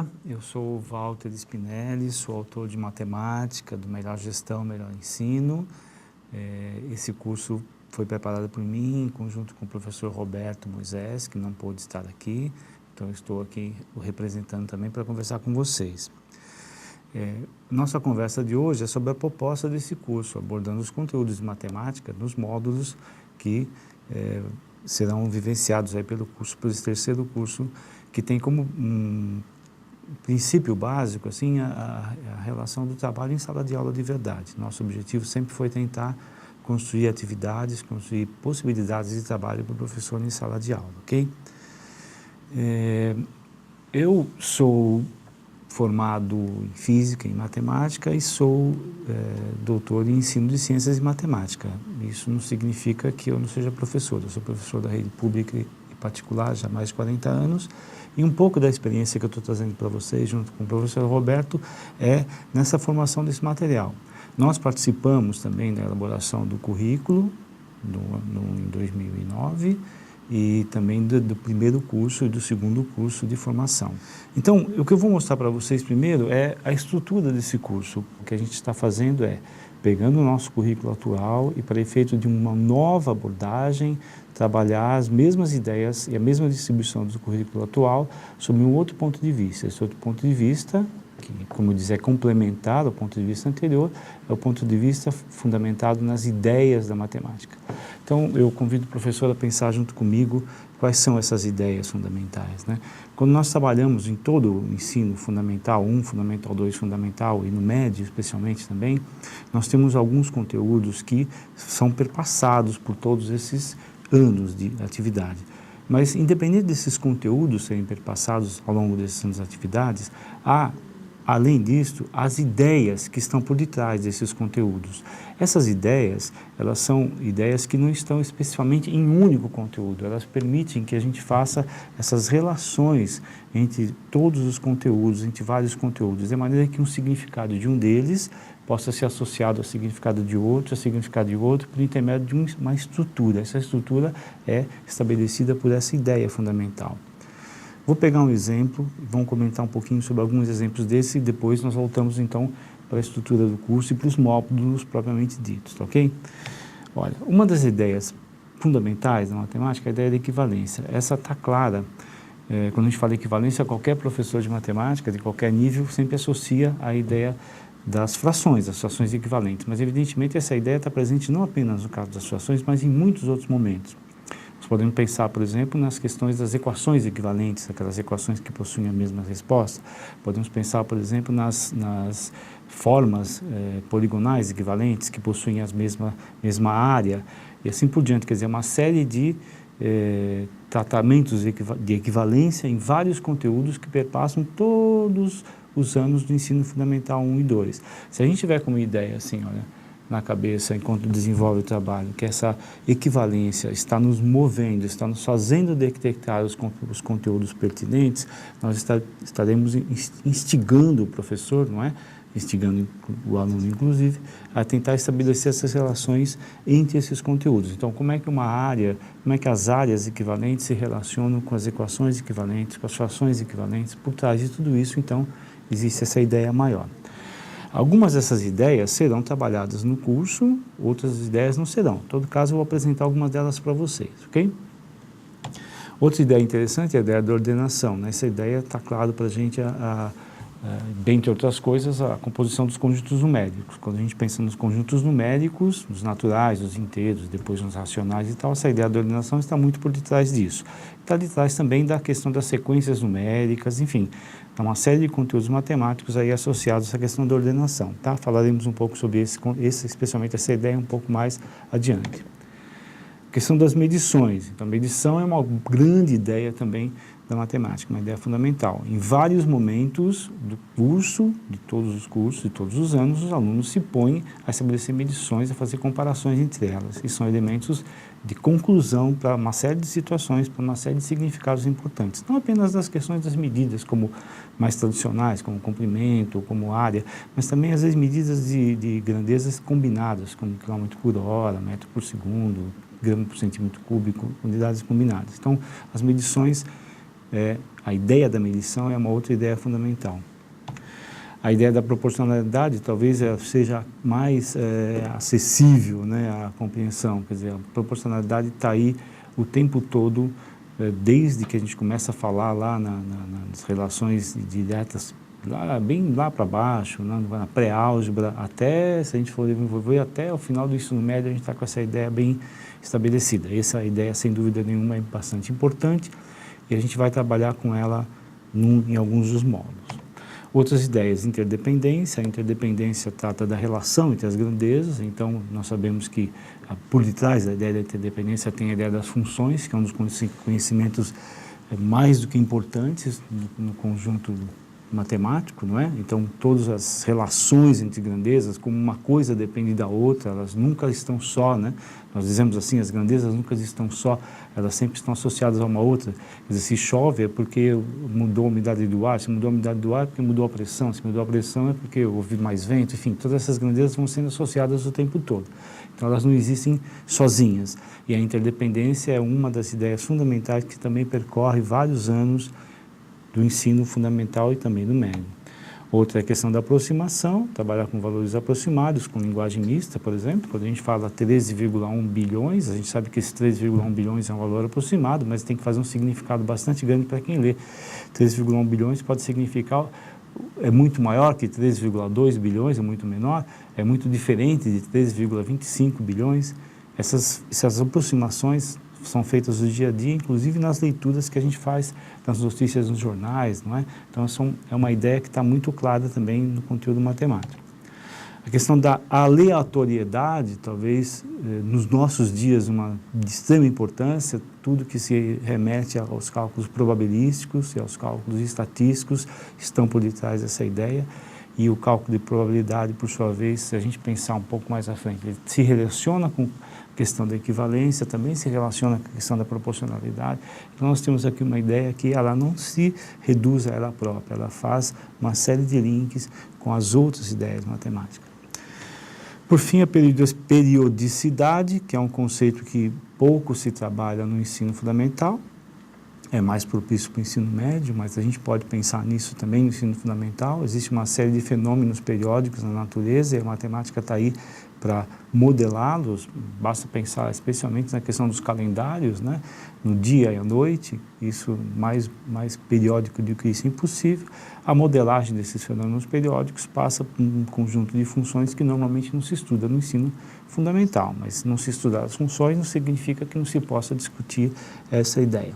dia, eu sou o Walter Spinelli, sou autor de matemática, do Melhor Gestão, Melhor Ensino. Esse curso foi preparado por mim em conjunto com o professor Roberto Moisés, que não pôde estar aqui, então eu estou aqui o representando também para conversar com vocês. Nossa conversa de hoje é sobre a proposta desse curso, abordando os conteúdos de matemática nos módulos que serão vivenciados aí pelo esse terceiro curso, que tem como um princípio básico assim, a relação do trabalho em sala de aula de verdade. Nosso objetivo sempre foi tentar construir atividades, construir possibilidades de trabalho para o professor em sala de aula, ok? Eu sou formado em Física e Matemática e sou doutor em Ensino de Ciências e Matemática. Isso não significa que eu não seja professor. Eu sou professor da rede pública e particular já há mais de 40 anos e um pouco da experiência que eu estou trazendo para vocês, junto com o professor Roberto, é nessa formação desse material. Nós participamos também da elaboração do currículo em 2009 e também do primeiro curso e do segundo curso de formação. Então, o que eu vou mostrar para vocês primeiro é a estrutura desse curso. O que a gente está fazendo é pegando o nosso currículo atual e, para efeito de uma nova abordagem, trabalhar as mesmas ideias e a mesma distribuição do currículo atual sob um outro ponto de vista. Esse outro ponto de vista, que, como eu disse, é complementar ao ponto de vista anterior, é o ponto de vista fundamentado nas ideias da matemática. Então, eu convido o professor a pensar junto comigo quais são essas ideias fundamentais, né? Quando nós trabalhamos em todo o ensino fundamental 1, fundamental 2, fundamental e no médio especialmente também, nós temos alguns conteúdos que são perpassados por todos esses anos de atividade. Mas, independente desses conteúdos serem perpassados ao longo desses anos de atividades, há, além disso, as ideias que estão por detrás desses conteúdos. Essas ideias, elas são ideias que não estão especificamente em um único conteúdo, elas permitem que a gente faça essas relações entre todos os conteúdos, entre vários conteúdos, de maneira que um significado de um deles possa ser associado ao significado de outro, por intermédio de uma estrutura. Essa estrutura é estabelecida por essa ideia fundamental. Vou pegar um exemplo, vamos comentar um pouquinho sobre alguns exemplos desses e depois nós voltamos então para a estrutura do curso e para os módulos propriamente ditos, tá ok? Olha, uma das ideias fundamentais da matemática é a ideia da equivalência. Essa está clara. Quando a gente fala equivalência, qualquer professor de matemática, de qualquer nível, sempre associa a ideia das frações equivalentes. Mas, evidentemente, essa ideia está presente não apenas no caso das frações, mas em muitos outros momentos. Nós podemos pensar, por exemplo, nas questões das equações equivalentes, aquelas equações que possuem a mesma resposta. Podemos pensar, por exemplo, nas formas poligonais equivalentes que possuem a mesma área e assim por diante. Quer dizer, uma série de tratamentos de equivalência em vários conteúdos que perpassam todos os anos do ensino fundamental 1 e 2. Se a gente tiver como ideia assim, olha, na cabeça, enquanto desenvolve o trabalho, que essa equivalência está nos movendo, está nos fazendo detectar os conteúdos pertinentes, nós estaremos instigando o professor, não é? Instigando o aluno, inclusive, a tentar estabelecer essas relações entre esses conteúdos. Então, como é que as áreas equivalentes se relacionam com as equações equivalentes, com as frações equivalentes? Por trás de tudo isso, então, existe essa ideia maior. Algumas dessas ideias serão trabalhadas no curso, outras ideias não serão. Em todo caso, eu vou apresentar algumas delas para vocês, ok? Outra ideia interessante é a ideia da ordenação. Nessa ideia está claro para a gente, dentre outras coisas, a composição dos conjuntos numéricos. Quando a gente pensa nos conjuntos numéricos, nos naturais, nos inteiros, depois nos racionais e tal, essa ideia da ordenação está muito por detrás disso. Está de trás também da questão das sequências numéricas, enfim, há uma série de conteúdos matemáticos aí associados a essa questão da ordenação, tá? Falaremos um pouco sobre especialmente essa ideia um pouco mais adiante. A questão das medições. Então, a medição é uma grande ideia também da matemática, uma ideia fundamental. Em vários momentos do curso, de todos os cursos, de todos os anos, os alunos se põem a estabelecer medições, a fazer comparações entre elas. E são elementos de conclusão para uma série de situações, para uma série de significados importantes. Não apenas das questões das medidas como mais tradicionais, como comprimento, como área, mas também às vezes medidas de grandezas combinadas, como quilômetro por hora, metro por segundo, grama por centímetro cúbico, unidades combinadas. Então, as medições a ideia da medição é uma outra ideia fundamental. A ideia da proporcionalidade talvez seja mais acessível, né, à compreensão. Quer dizer, a proporcionalidade está aí o tempo todo, desde que a gente começa a falar lá nas relações diretas, bem lá para baixo, na pré-álgebra, até, se a gente for desenvolver, até o final do ensino médio, a gente está com essa ideia bem estabelecida. Essa ideia, sem dúvida nenhuma, é bastante importante e a gente vai trabalhar com ela em alguns dos módulos. Outras ideias, interdependência. A interdependência trata da relação entre as grandezas, então nós sabemos que por detrás da ideia da interdependência tem a ideia das funções, que é um dos conhecimentos mais do que importantes no conjunto matemático, não é? Então, todas as relações entre grandezas, como uma coisa depende da outra, elas nunca estão só, né? Nós dizemos assim, as grandezas nunca estão só, elas sempre estão associadas a uma outra. Quer dizer, se chove é porque mudou a umidade do ar, se mudou a umidade do ar é porque mudou a pressão, se mudou a pressão é porque houve mais vento, enfim, todas essas grandezas vão sendo associadas o tempo todo. Então, elas não existem sozinhas. E a interdependência é uma das ideias fundamentais que também percorre vários anos do ensino fundamental e também do médio. Outra é a questão da aproximação, trabalhar com valores aproximados, com linguagem mista, por exemplo. Quando a gente fala 13,1 bilhões, a gente sabe que esse 13,1 bilhões é um valor aproximado, mas tem que fazer um significado bastante grande para quem lê. 13,1 bilhões pode significar, é muito maior que 13,2 bilhões, é muito menor, é muito diferente de 13,25 bilhões. Essas aproximações são feitas no dia a dia, inclusive nas leituras que a gente faz nas notícias nos jornais, não é? Então, é uma ideia que está muito clara também no conteúdo matemático. A questão da aleatoriedade, talvez, nos nossos dias, de extrema importância, tudo que se remete aos cálculos probabilísticos e aos cálculos estatísticos estão por detrás dessa ideia. E o cálculo de probabilidade, por sua vez, se a gente pensar um pouco mais à frente, ele se relaciona com a questão da equivalência, também se relaciona com a questão da proporcionalidade. Então, nós temos aqui uma ideia que ela não se reduz a ela própria, ela faz uma série de links com as outras ideias matemáticas. Por fim, a periodicidade, que é um conceito que pouco se trabalha no ensino fundamental, é mais propício para o ensino médio, mas a gente pode pensar nisso também no ensino fundamental. Existe uma série de fenômenos periódicos na natureza e a matemática está aí para modelá-los. Basta pensar especialmente na questão dos calendários, né? No dia e à noite, isso mais periódico do que isso é impossível. A modelagem desses fenômenos periódicos passa por um conjunto de funções que normalmente não se estuda no ensino fundamental, mas não se estudar as funções não significa que não se possa discutir essa ideia.